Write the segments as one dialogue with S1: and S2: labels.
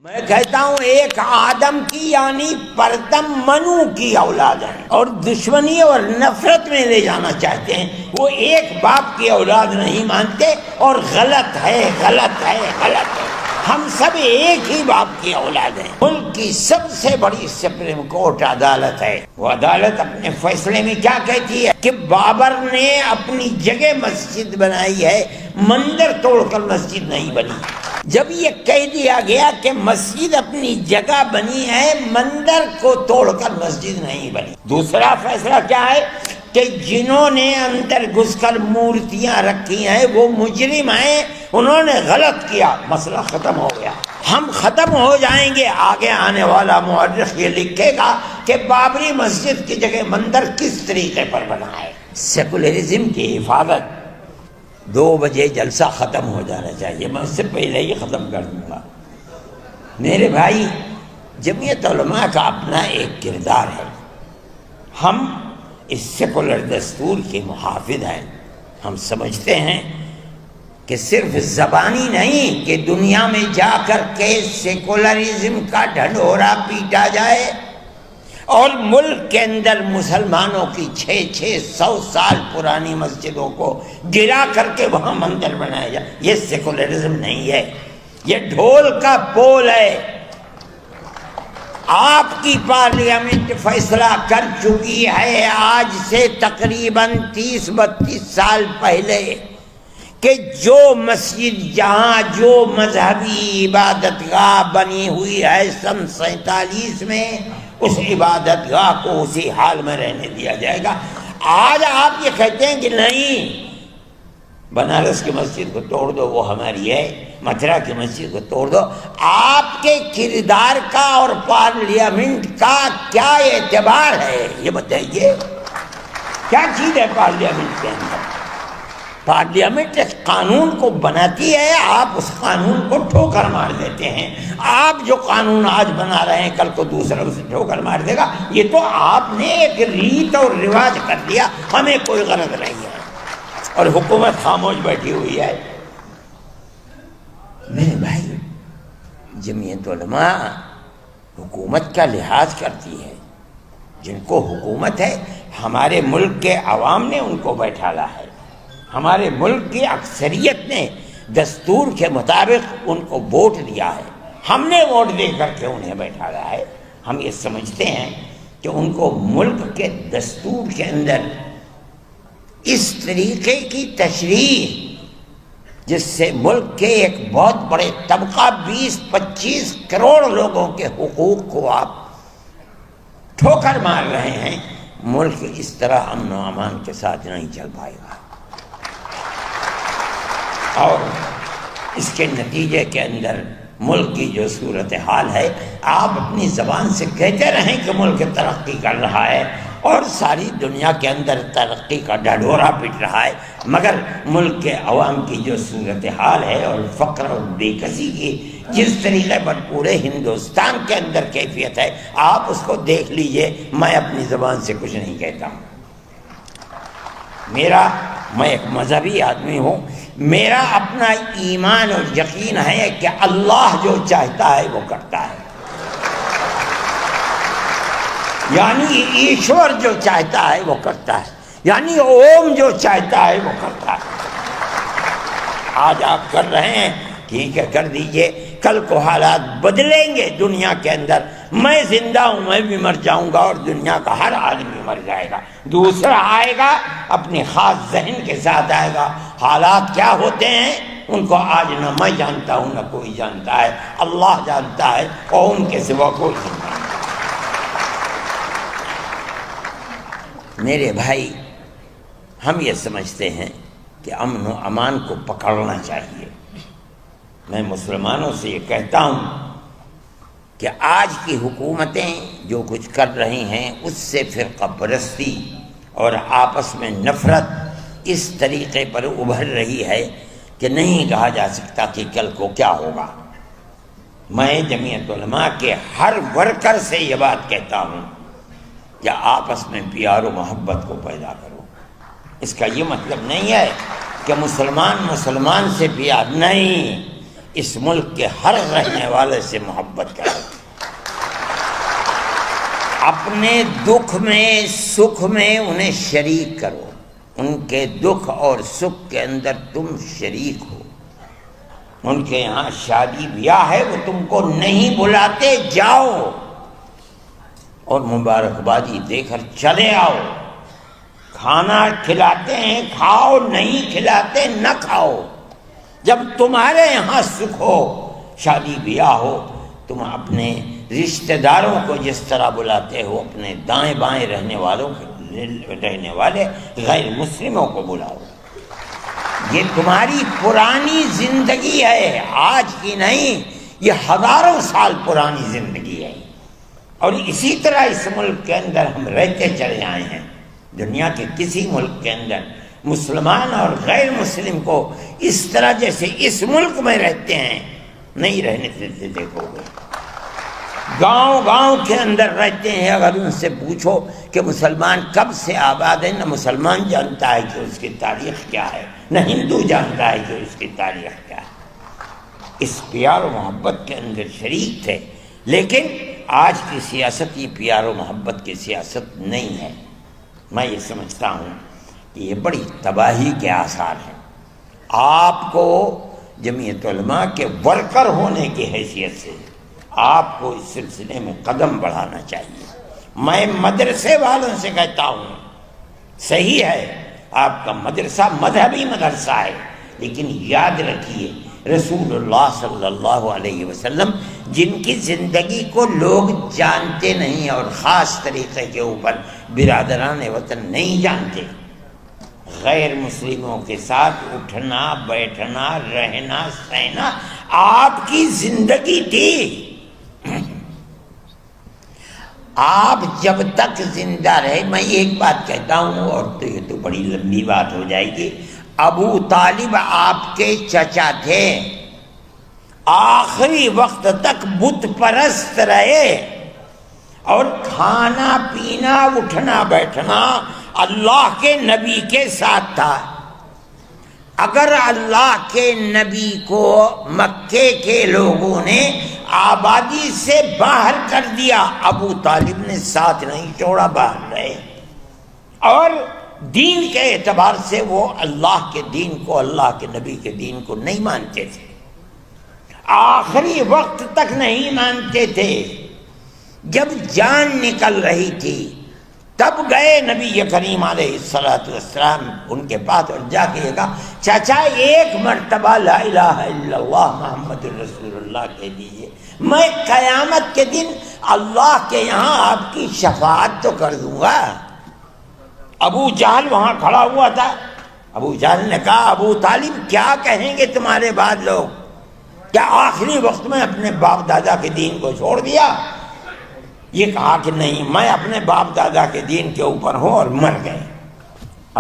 S1: میں کہتا ہوں ایک آدم کی یعنی پرتم منو کی اولاد ہے اور دشمنی اور نفرت میں لے جانا چاہتے ہیں. وہ ایک باپ کی اولاد نہیں مانتے اور غلط ہے غلط ہے غلط ہے. ہم سب ایک ہی باپ کی اولاد ہیں. ملک کی سب سے بڑی سپریم کورٹ عدالت ہے. وہ عدالت اپنے فیصلے میں کیا کہتی ہے کہ بابر نے اپنی جگہ مسجد بنائی ہے، مندر توڑ کر مسجد نہیں بنی. جب یہ کہہ دیا گیا کہ مسجد اپنی جگہ بنی ہے، مندر کو توڑ کر مسجد نہیں بنی. دوسرا فیصلہ کیا ہے کہ جنہوں نے اندر گھس کر مورتیاں رکھی ہیں وہ مجرم ہیں، انہوں نے غلط کیا. مسئلہ ختم ہو گیا. ہم ختم ہو جائیں گے. آگے آنے والا مورخ یہ لکھے گا کہ بابری مسجد کی جگہ مندر کس طریقے پر بنا ہے. سیکولرزم کی حفاظت. 2 بجے جلسہ ختم ہو جانا چاہیے، میں اس سے پہلے ہی ختم کر دوں گا. میرے بھائی، جمعیت علماء کا اپنا ایک کردار ہے. ہم اس سیکولر دستور کے محافظ ہیں. ہم سمجھتے ہیں کہ صرف زبانی نہیں کہ دنیا میں جا کر کے سیکولرزم کا ڈھنڈورا پیٹا جائے اور ملک کے اندر مسلمانوں کی 600 سال پرانی مسجدوں کو گرا کر کے وہاں مندر بنایا جائے. یہ سیکولرزم نہیں ہے، یہ ڈھول کا پول ہے. آپ کی پارلیمنٹ فیصلہ کر چکی ہے آج سے تقریباً 30-32 سال پہلے کہ جو مسجد جہاں جو مذہبی عبادت گاہ بنی ہوئی ہے سن 47 میں، اس عبادت گاہ کو اسی حال میں رہنے دیا جائے گا. آج آپ یہ کہتے ہیں کہ نہیں، بنارس کی مسجد کو توڑ دو، وہ ہماری ہے. متھرا کی مسجد کو توڑ دو. آپ کے کردار کا اور پارلیمنٹ کا کیا اعتبار ہے یہ بتائیے. کیا چیز ہے پارلیمنٹ کے اندر؟ پارلیمنٹ ایک قانون کو بناتی ہے، آپ اس قانون کو ٹھوکر مار دیتے ہیں. آپ جو قانون آج بنا رہے ہیں کل کو دوسرا اسے ٹھوکر مار دے گا. یہ تو آپ نے ایک ریت اور رواج کر دیا، ہمیں کوئی غرض نہیں ہے اور حکومت خاموش بیٹھی ہوئی ہے. میرے بھائی، جمعیت علماء حکومت کا لحاظ کرتی ہے. جن کو حکومت ہے، ہمارے ملک کے عوام نے ان کو بیٹھالا ہے. ہمارے ملک کی اکثریت نے دستور کے مطابق ان کو ووٹ دیا ہے. ہم نے ووٹ دے کر کے انہیں بیٹھالا ہے. ہم یہ سمجھتے ہیں کہ ان کو ملک کے دستور کے اندر اس طریقے کی تشریح جس سے ملک کے ایک بہت بڑے طبقہ 20-25 کروڑ لوگوں کے حقوق کو آپ ٹھوکر مار رہے ہیں، ملک اس طرح امن و امان کے ساتھ نہیں چل پائے گا. اور اس کے نتیجے کے اندر ملک کی جو صورتحال ہے، آپ اپنی زبان سے کہتے رہیں کہ ملک ترقی کر رہا ہے اور ساری دنیا کے اندر ترقی کا ڈھڈورا پٹ رہا ہے، مگر ملک کے عوام کی جو صورتحال ہے اور فقر اور بے کسی کی جس طریقے پر پورے ہندوستان کے اندر کیفیت ہے، آپ اس کو دیکھ لیجئے. میں اپنی زبان سے کچھ نہیں کہتا ہوں. میں ایک مذہبی آدمی ہوں. میرا اپنا ایمان اور یقین ہے کہ اللہ جو چاہتا ہے وہ کرتا ہے. یعنی ایشور جو چاہتا ہے وہ کرتا ہے، یعنی اوم جو چاہتا ہے وہ کرتا ہے. آج آپ کر رہے ہیں، ٹھیک ہے، کر دیجئے. کل کو حالات بدلیں گے دنیا کے اندر. میں زندہ ہوں، میں بھی مر جاؤں گا اور دنیا کا ہر آدمی مر جائے گا. دوسرا آئے گا، اپنے خاص ذہن کے ساتھ آئے گا. حالات کیا ہوتے ہیں ان کو آج نہ میں جانتا ہوں نہ کوئی جانتا ہے، اللہ جانتا ہے اور ان کے سوا کوئی نہیں جانتا. میرے بھائی، ہم یہ سمجھتے ہیں کہ امن و امان کو پکڑنا چاہیے. میں مسلمانوں سے یہ کہتا ہوں کہ آج کی حکومتیں جو کچھ کر رہی ہیں اس سے فرقہ پرستی اور آپس میں نفرت اس طریقے پر ابھر رہی ہے کہ نہیں کہا جا سکتا کہ کل کو کیا ہوگا. میں جمعیت علماء کے ہر ورکر سے یہ بات کہتا ہوں کہ آپس میں پیار و محبت کو پیدا کرو. اس کا یہ مطلب نہیں ہے کہ مسلمان سے پیار نہیں. اس ملک کے ہر رہنے والے سے محبت کرو، اپنے دکھ میں سکھ میں انہیں شریک کرو، ان کے دکھ اور سکھ کے اندر تم شریک ہو۔ ان کے یہاں شادی بیاہ ہے، وہ تم کو نہیں بلاتے، جاؤ اور مبارکبادی دے کر چلے آؤ۔ کھانا کھلاتے ہیں کھاؤ، نہیں کھلاتے نہ کھاؤ۔ جب تمہارے یہاں سکھ ہو، شادی بیاہ ہو، تم اپنے رشتہ داروں کو جس طرح بلاتے ہو، اپنے دائیں بائیں رہنے والے غیر مسلموں کو بلاؤ۔ یہ تمہاری پرانی زندگی ہے، آج کی نہیں، یہ ہزاروں سال پرانی زندگی ہے، اور اسی طرح اس ملک کے اندر ہم رہتے چلے آئے ہیں۔ دنیا کے کسی ملک کے اندر مسلمان اور غیر مسلم کو اس طرح جیسے اس ملک میں رہتے ہیں نہیں رہنے دیتے۔ دیکھو گے گاؤں گاؤں کے اندر رہتے ہیں، اگر ان سے پوچھو کہ مسلمان کب سے آباد ہے، نہ مسلمان جانتا ہے کہ اس کی تاریخ کیا ہے، نہ ہندو جانتا ہے کہ اس کی تاریخ کیا ہے۔ اس پیار و محبت کے اندر شریک تھے، لیکن آج کی سیاست یہ پیار و محبت کی سیاست نہیں ہے۔ میں یہ سمجھتا ہوں کہ یہ بڑی تباہی کے آثار ہیں۔ آپ کو جمعیت علماء کے ورکر ہونے کی حیثیت سے آپ کو اس سلسلے میں قدم بڑھانا چاہیے۔ میں مدرسے والوں سے کہتا ہوں، صحیح ہے آپ کا مدرسہ مذہبی مدرسہ ہے، لیکن یاد رکھیے رسول اللہ صلی اللہ علیہ وسلم جن کی زندگی کو لوگ جانتے نہیں اور خاص طریقے کے اوپر برادران وطن نہیں جانتے، غیر مسلموں کے ساتھ اٹھنا بیٹھنا رہنا سہنا آپ کی زندگی تھی۔ آپ جب تک زندہ رہے، میں ایک بات کہتا ہوں اور تو یہ تو بڑی لمبی بات ہو جائے گی، ابو طالب آپ کے چچا تھے، آخری وقت تک بت پرست رہے، اور کھانا پینا اٹھنا بیٹھنا اللہ کے نبی کے ساتھ تھا۔ اگر اللہ کے نبی کو مکے کے لوگوں نے آبادی سے باہر کر دیا، ابو طالب نے ساتھ نہیں چھوڑا، باہر رہے، اور دین کے اعتبار سے وہ اللہ کے دین کو، اللہ کے نبی کے دین کو نہیں مانتے تھے، آخری وقت تک نہیں مانتے تھے۔ جب جان نکل رہی تھی تب گئے نبی کریم علیہ السلام ان کے پاس اور جا کے کہا، چاچا ایک مرتبہ لا الہ الا اللہ محمد رسول اللہ کہہ دیجئے، میں قیامت کے دن اللہ کے یہاں آپ کی شفاعت تو کر دوں گا۔ ابو جہل وہاں کھڑا ہوا تھا، ابو جہل نے کہا، ابو طالب کیا کہیں گے تمہارے بعد لوگ، کیا آخری وقت میں اپنے باپ دادا کے دین کو چھوڑ دیا؟ یہ کہا کہ نہیں، میں اپنے باپ دادا کے دین کے اوپر ہوں، اور مر گئے۔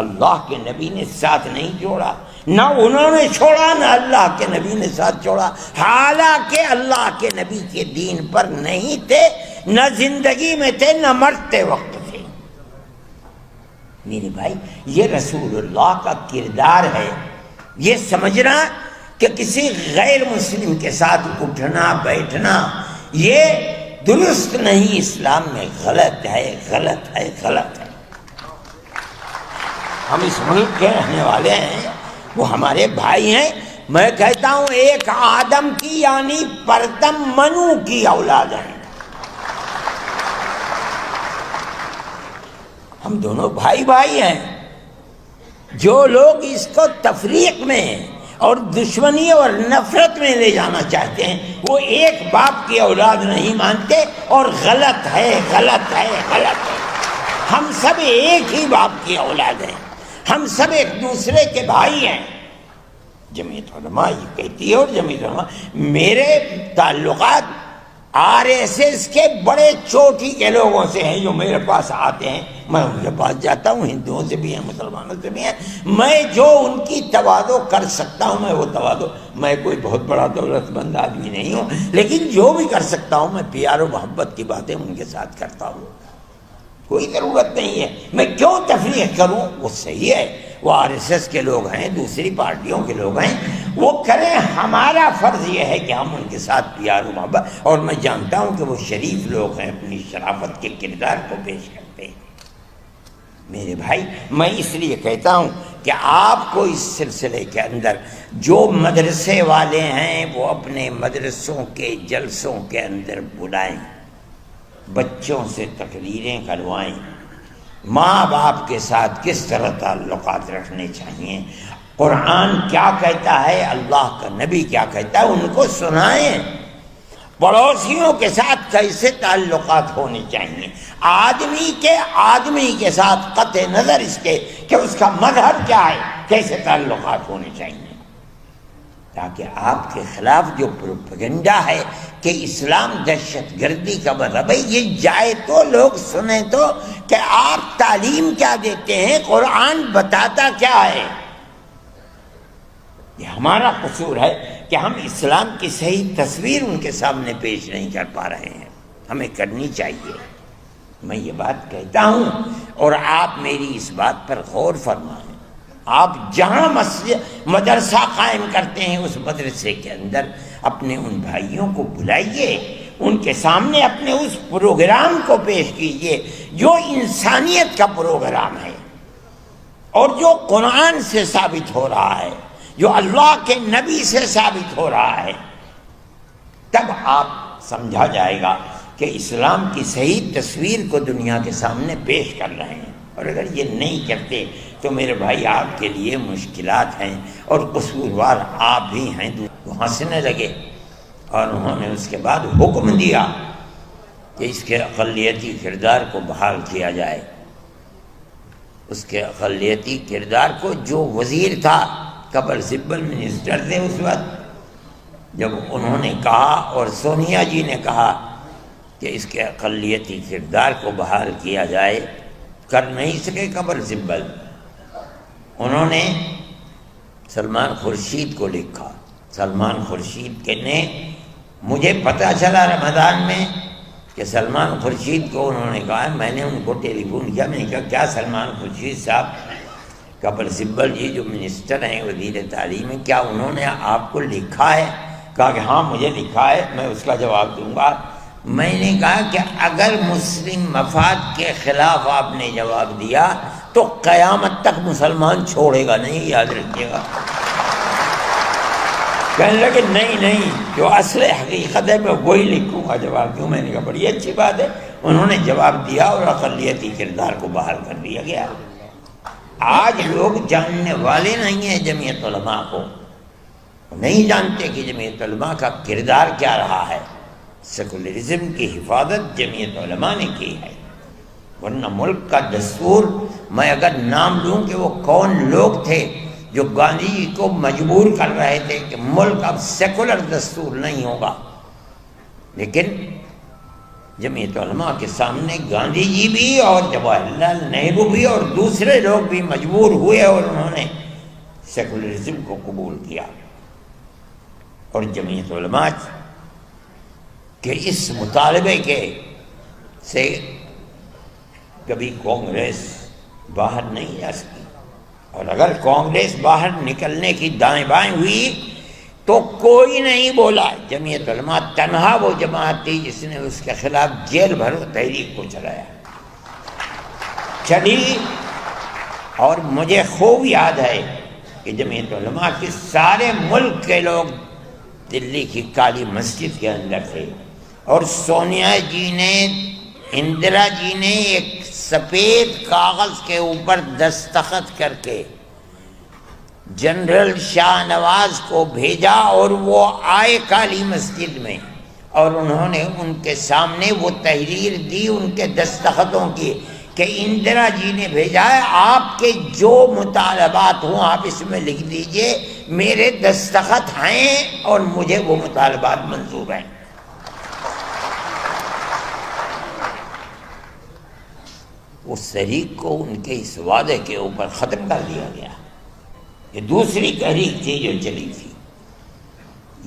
S1: اللہ کے نبی نے ساتھ نہیں چھوڑا، نہ انہوں نے چھوڑا نہ اللہ کے نبی نے ساتھ چھوڑا، حالانکہ اللہ کے نبی کے دین پر نہیں تھے، نہ زندگی میں تھے نہ مرتے وقت تھے۔ میرے بھائی یہ رسول اللہ کا کردار ہے۔ یہ سمجھنا کہ کسی غیر مسلم کے ساتھ اٹھنا بیٹھنا یہ درست نہیں، اسلام میں غلط ہے، غلط ہے، غلط ہے۔ ہم اس ملک کے رہنے والے ہیں، وہ ہمارے بھائی ہیں۔ میں کہتا ہوں ایک آدم کی یعنی پرتم منو کی اولاد ہیں، ہم دونوں بھائی بھائی ہیں۔ جو لوگ اس کو تفریق میں اور دشمنی اور نفرت میں لے جانا چاہتے ہیں، وہ ایک باپ کی اولاد نہیں مانتے، اور غلط ہے، غلط ہے، غلط ہے۔ ہم سب ایک ہی باپ کی اولاد ہیں، ہم سب ایک دوسرے کے بھائی ہیں۔ جمعیت علماء یہ کہتی ہے، اور جمعیت علماء میرے تعلقات RSS کے بڑے چوٹی کے لوگوں سے ہیں جو میرے پاس آتے ہیں، میں ان کے پاس جاتا ہوں، ہندوؤں سے بھی ہیں، مسلمانوں سے بھی ہیں، میں جو ان کی تواضع کر سکتا ہوں میں وہ تواضع، میں کوئی بہت بڑا دولت مند آدمی نہیں ہوں، لیکن جو بھی کر سکتا ہوں میں پیار و محبت کی باتیں ان کے ساتھ کرتا ہوں۔ کوئی ضرورت نہیں ہے میں کیوں تفریق کروں، وہ صحیح ہے، وہ RSS کے لوگ ہیں، دوسری پارٹیوں کے لوگ ہیں، وہ کریں. ہمارا فرض یہ ہے کہ ہم ان کے ساتھ پیار و محبت، اور میں جانتا ہوں کہ وہ شریف لوگ ہیں، اپنی شرافت کے کردار کو پیش کرتے ہیں. میرے بھائی، میں اس لیے کہتا ہوں کہ آپ کو اس سلسلے کے اندر جو مدرسے والے ہیں وہ اپنے مدرسوں کے جلسوں کے اندر بلائیں، بچوں سے تقریریں کروائیں، ماں باپ کے ساتھ کس طرح تعلقات رکھنے چاہیے، قرآن کیا کہتا ہے، اللہ کا نبی کیا کہتا ہے، ان کو سنائیں. پڑوسیوں کے ساتھ کیسے تعلقات ہونے چاہیے، آدمی کے ساتھ قطع نظر اس کے کہ اس کا مذہب کیا ہے، کیسے تعلقات ہونے چاہیے، تاکہ آپ کے خلاف جو پروپیگنڈا ہے کہ اسلام دہشت گردی کا مذہب ہے، یہ جائے تو لوگ سنیں تو کہ آپ تعلیم کیا دیتے ہیں، قرآن بتاتا کیا ہے. یہ ہمارا قصور ہے کہ ہم اسلام کی صحیح تصویر ان کے سامنے پیش نہیں کر پا رہے ہیں. ہمیں کرنی چاہیے. میں یہ بات کہتا ہوں اور آپ میری اس بات پر غور فرمائیں. آپ جہاں مدرسہ قائم کرتے ہیں اس مدرسے کے اندر اپنے ان بھائیوں کو بلائیے، ان کے سامنے اپنے اس پروگرام کو پیش کیجیے جو انسانیت کا پروگرام ہے اور جو قرآن سے ثابت ہو رہا ہے، جو اللہ کے نبی سے ثابت ہو رہا ہے. تب آپ سمجھا جائے گا کہ اسلام کی صحیح تصویر کو دنیا کے سامنے پیش کر رہے ہیں. اور اگر یہ نہیں کرتے تو میرے بھائی آپ کے لیے مشکلات ہیں اور قصوروار آپ بھی ہیں. وہ ہنسنے لگے اور انہوں نے اس کے بعد حکم دیا کہ اس کے اقلیتی کردار کو بحال کیا جائے. اس کے اقلیتی کردار کو، جو وزیر تھا، قبل سبل منسٹر تھے اس وقت، جب انہوں نے کہا اور سونیا جی نے کہا کہ اس کے اقلیتی کردار کو بحال کیا جائے، کر نہیں سکے قبل سبل. انہوں نے سلمان خورشید کو لکھا. سلمان خورشید کے نے مجھے پتہ چلا رمضان میں کہ سلمان خورشید کو انہوں نے کہا، میں نے ان کو ٹیلی فون کیا، میں نے کہا کیا سلمان خورشید صاحب، کپل سبل جی جو منسٹر ہیں، وزیر تعلیم ہیں، کیا انہوں نے آپ کو لکھا ہے؟ کہا کہ ہاں مجھے لکھا ہے، میں اس کا جواب دوں گا. میں نے کہا کہ اگر مسلم مفاد کے خلاف آپ نے جواب دیا تو قیامت تک مسلمان چھوڑے گا نہیں، یاد رکھیے گا. کہنے لگے نہیں، جو اصل حقیقت ہے میں وہی لکھوں گا جواب. کیوں؟ میں نے کہا بڑی اچھی بات ہے. انہوں نے جواب دیا اور اقلیتی کردار کو بحال کر دیا گیا. آج لوگ جاننے والے نہیں ہیں جمعیت علماء کو، نہیں جانتے کہ جمعیت علماء کا کردار کیا رہا ہے. سیکولرزم کی حفاظت جمعیت علماء نے کی ہے، ورنہ ملک کا دستور، میں اگر نام لوں کہ وہ کون لوگ تھے جو گاندھی جی کو مجبور کر رہے تھے کہ ملک اب سیکولر دستور نہیں ہوگا، لیکن جمعیت علماء کے سامنے گاندھی جی بھی اور جواہر لال نہرو بھی اور دوسرے لوگ بھی مجبور ہوئے اور انہوں نے سیکولرزم کو قبول کیا. اور جمعیت علماء کہ اس مطالبے کے سے کبھی کانگریس باہر نہیں جا سکی. اور اگر کانگریس باہر نکلنے کی دائیں بائیں ہوئی تو کوئی نہیں بولا. جمعیت علماء تنہا وہ جماعت تھی جس نے اس کے خلاف جیل بھر تحریک کو چلی. اور مجھے خوب یاد ہے کہ جمعیت علماء کے سارے ملک کے لوگ دلی کی کالی مسجد کے اندر تھے اور سونیا جی نے، اندرا جی نے ایک سفید کاغذ کے اوپر دستخط کر کے جنرل شاہ نواز کو بھیجا اور وہ آئے کالی مسجد میں اور انہوں نے ان کے سامنے وہ تحریر دی ان کے دستخطوں کی کہ اندرا جی نے بھیجا ہے، آپ کے جو مطالبات ہوں آپ اس میں لکھ دیجئے، میرے دستخط ہیں اور مجھے وہ مطالبات منظور ہیں. اس تحریک کو ان کے اس وعدے کے اوپر ختم کر دیا گیا. یہ دوسری تحریک تھی جو چلی تھی.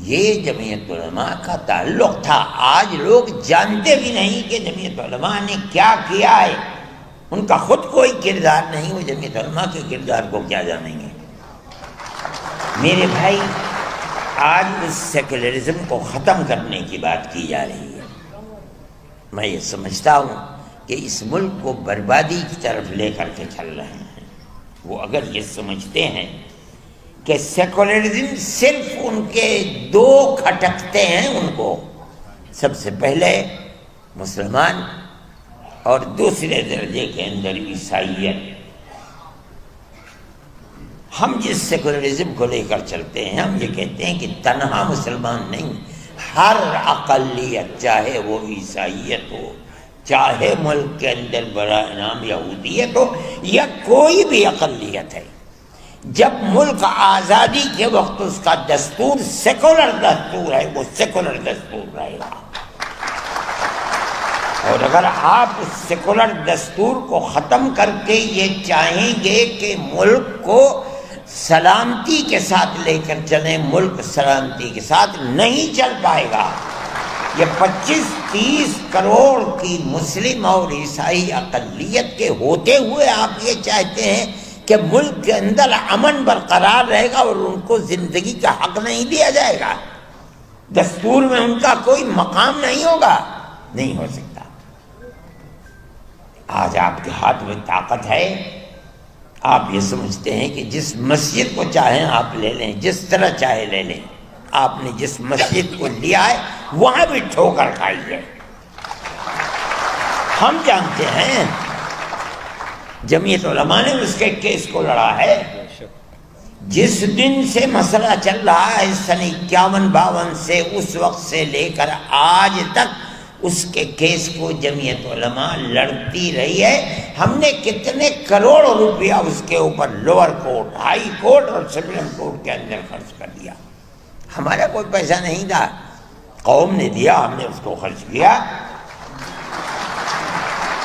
S1: یہ جمعیت علماء کا تعلق تھا. آج لوگ جانتے بھی نہیں کہ جمعیت علماء نے کیا کیا ہے. ان کا خود کوئی کردار نہیں، وہ جمعیت علماء کے کردار کو کیا جانیں گے. میرے بھائی آج اس سیکولرزم کو ختم کرنے کی بات کی جا رہی ہے۔ میں یہ سمجھتا ہوں کہ اس ملک کو بربادی کی طرف لے کر کے چل رہے ہیں۔ وہ اگر یہ سمجھتے ہیں کہ سیکولرزم صرف ان کے دو کھٹکتے ہیں، ان کو سب سے پہلے مسلمان اور دوسرے درجے کے اندر عیسائیت۔ ہم جس سیکولرزم کو لے کر چلتے ہیں، ہم یہ کہتے ہیں کہ تنہا مسلمان نہیں، ہر اقلیت، چاہے وہ عیسائیت ہو، چاہے ملک کے اندر براہ نام یہودیت ہو یا کوئی بھی اقلیت ہے، جب ملک آزادی کے وقت اس کا دستور سیکولر دستور ہے، وہ سیکولر دستور رہے گا۔ اور اگر آپ اس سیکولر دستور کو ختم کر کے یہ چاہیں گے کہ ملک کو سلامتی کے ساتھ لے کر چلیں، ملک سلامتی کے ساتھ نہیں چل پائے گا۔ یہ 25-30 کروڑ کی مسلم اور عیسائی اقلیت کے ہوتے ہوئے آپ یہ چاہتے ہیں کہ ملک کے اندر امن برقرار رہے گا اور ان کو زندگی کا حق نہیں دیا جائے گا، دستور میں ان کا کوئی مقام نہیں ہوگا؟ نہیں ہو سکتا۔ آج آپ کے ہاتھ میں طاقت ہے، آپ یہ سمجھتے ہیں کہ جس مسجد کو چاہیں آپ لے لیں، جس طرح چاہے لے لیں۔ آپ نے جس مسجد کو لیا ہے وہاں بھی ٹھوکر کھائی ہے۔ ہم جانتے ہیں جمعیت علماء نے اس کے کیس کو لڑا ہے۔ جس دن سے مسئلہ چل رہا ہے سن 51-52 سے، اس وقت سے لے کر آج تک اس کے کیس کو جمعیت علماء لڑتی رہی ہے۔ ہم نے کتنے کروڑ روپیہ اس کے اوپر لوور کورٹ، ہائی کورٹ اور سپریم کورٹ کے اندر خرچ کر دیا۔ ہمارا کوئی پیسہ نہیں تھا، قوم نے دیا، ہم نے اس کو خرچ کیا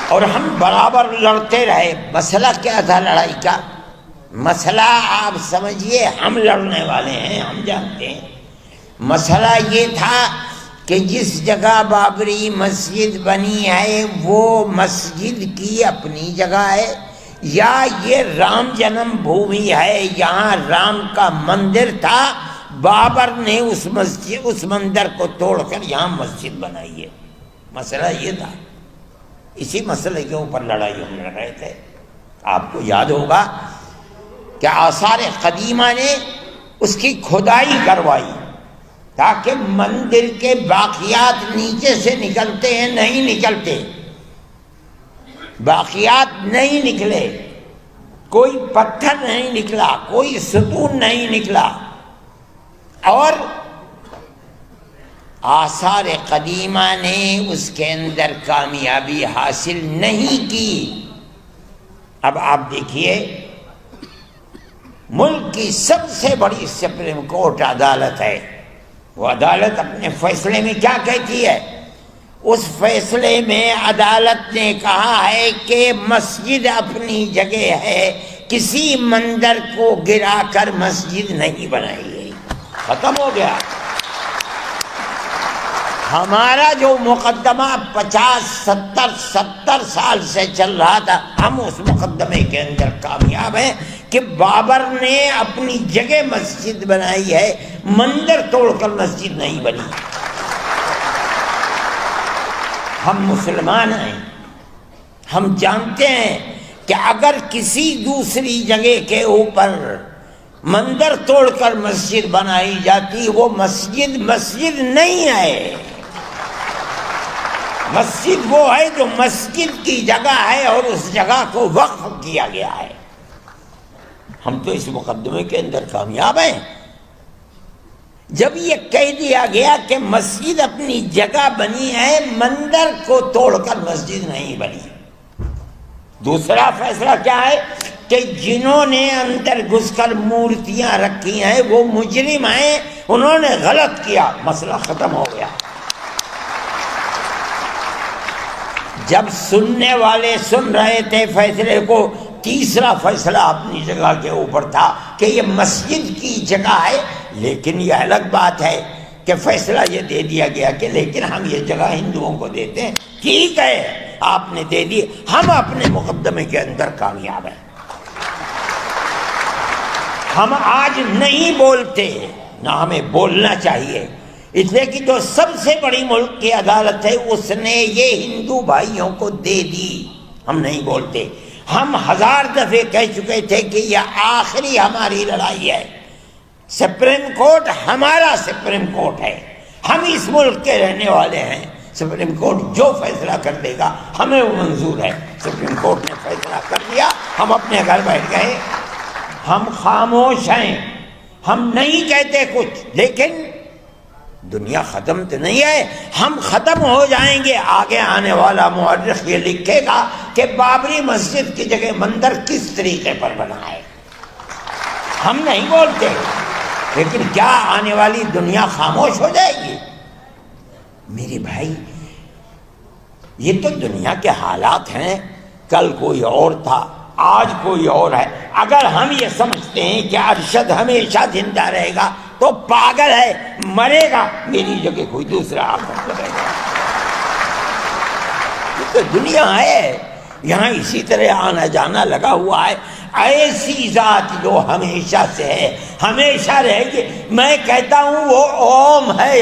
S1: اور ہم برابر لڑتے رہے۔ مسئلہ کیا تھا لڑائی کا؟ مسئلہ آپ سمجھیے، ہم لڑنے والے ہیں، ہم جانتے ہیں۔ مسئلہ یہ تھا کہ جس جگہ بابری مسجد بنی ہے وہ مسجد کی اپنی جگہ ہے یا یہ رام جنم بھومی ہے، یہاں رام کا مندر تھا، بابر نے اس مندر کو توڑ کر یہاں مسجد بنائی ہے۔ مسئلہ یہ تھا، اسی مسئلے کے اوپر لڑائی ہم لڑ رہے تھے۔ آپ کو یاد ہوگا کہ آثار قدیمہ نے اس کی کھدائی کروائی تاکہ مندر کے باقیات نیچے سے نکلتے ہیں، نہیں نکلتے، باقیات نہیں نکلے، کوئی پتھر نہیں نکلا، کوئی ستون نہیں نکلا، اور آثار قدیمہ نے اس کے اندر کامیابی حاصل نہیں کی۔ اب آپ دیکھیے، ملک کی سب سے بڑی سپریم کورٹ عدالت ہے، وہ عدالت اپنے فیصلے میں کیا کہتی ہے؟ اس فیصلے میں عدالت نے کہا ہے کہ مسجد اپنی جگہ ہے، کسی مندر کو گرا کر مسجد نہیں بنائی گئی۔ ختم ہو گیا۔ ہمارا جو مقدمہ 50-70 سال سے چل رہا تھا، ہم اس مقدمے کے اندر کامیاب ہیں کہ بابر نے اپنی جگہ مسجد بنائی ہے، مندر توڑ کر مسجد نہیں بنی۔ ہم مسلمان ہیں، ہم جانتے ہیں کہ اگر کسی دوسری جگہ کے اوپر مندر توڑ کر مسجد بنائی جاتی، وہ مسجد نہیں ہے۔ مسجد وہ ہے جو مسجد کی جگہ ہے اور اس جگہ کو وقف کیا گیا ہے۔ ہم تو اس مقدمے کے اندر کامیاب ہیں۔ جب یہ کہہ دیا گیا کہ مسجد اپنی جگہ بنی ہے، مندر کو توڑ کر مسجد نہیں بنی۔ دوسرا فیصلہ کیا ہے کہ جنہوں نے اندر گھس کر مورتیاں رکھی ہیں وہ مجرم ہیں، انہوں نے غلط کیا، مسئلہ ختم ہو گیا۔ جب سننے والے سن رہے تھے فیصلے کو، تیسرا فیصلہ اپنی جگہ کے اوپر تھا کہ یہ مسجد کی جگہ ہے، لیکن یہ الگ بات ہے کہ فیصلہ یہ دے دیا گیا کہ لیکن ہم یہ جگہ ہندوؤں کو دیتے ہیں۔ ٹھیک ہے، آپ نے دے دی، ہم اپنے مقدمے کے اندر کامیاب ہیں۔ ہم آج نہیں بولتے نہ ہمیں بولنا چاہیے، اس لیے کہ جو سب سے بڑی ملک کی عدالت ہے اس نے یہ ہندو بھائیوں کو دے دی۔ ہم نہیں بولتے، ہم 1000 دفعے کہہ چکے تھے کہ یہ آخری ہماری لڑائی ہے، سپریم کورٹ ہمارا سپریم کورٹ ہے، ہم اس ملک کے رہنے والے ہیں، سپریم کورٹ جو فیصلہ کر دے گا ہمیں وہ منظور ہے۔ سپریم کورٹ نے فیصلہ کر دیا، ہم اپنے گھر بیٹھ گئے، ہم خاموش ہیں، ہم نہیں کہتے کچھ، لیکن دنیا ختم تو نہیں ہے، ہم ختم ہو جائیں گے۔ آگے آنے والا مورخ یہ لکھے گا کہ بابری مسجد کی جگہ مندر کس طریقے پر بنا ہے۔ ہم نہیں بولتے، لیکن کیا آنے والی دنیا خاموش ہو جائے گی؟ میرے بھائی، یہ تو دنیا کے حالات ہیں، کل کوئی اور تھا، آج کوئی اور ہے۔ اگر ہم یہ سمجھتے ہیں کہ ارشد ہمیشہ زندہ رہے گا تو پاگل ہے، مرے گا، میری جگہ کوئی دوسرا آ کر کرے گا۔ یہ تو دنیا ہے، یہاں اسی طرح آنا جانا لگا ہوا ہے۔ ایسی ذات جو ہمیشہ سے ہے، ہمیشہ رہے گی۔ میں کہتا ہوں وہ اوم ہے۔